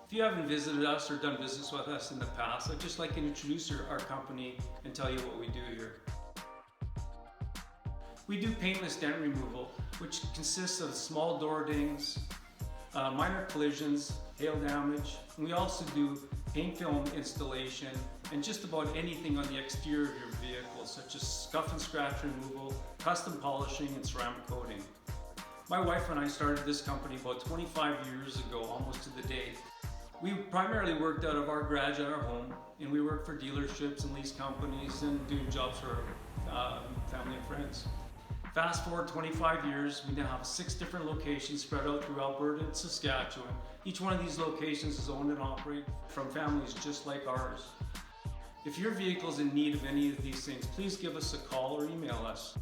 If you haven't visited us or done business with us in the past, I'd just like to introduce our company and tell you what we do here. We do paintless dent removal, which consists of small door dings, minor collisions, hail damage, and we also do paint film installation and just about anything on the exterior of your vehicle, such as scuff and scratch removal, custom polishing, and ceramic coating. My wife and I started this company about 25 years ago, almost to the day. We primarily worked out of our garage at our home, and we worked for dealerships and lease companies and do jobs for family and friends. Fast forward 25 years, we now have 6 different locations spread out through Alberta and Saskatchewan. Each one of these locations is owned and operated from families just like ours. If your vehicle is in need of any of these things, please give us a call or email us.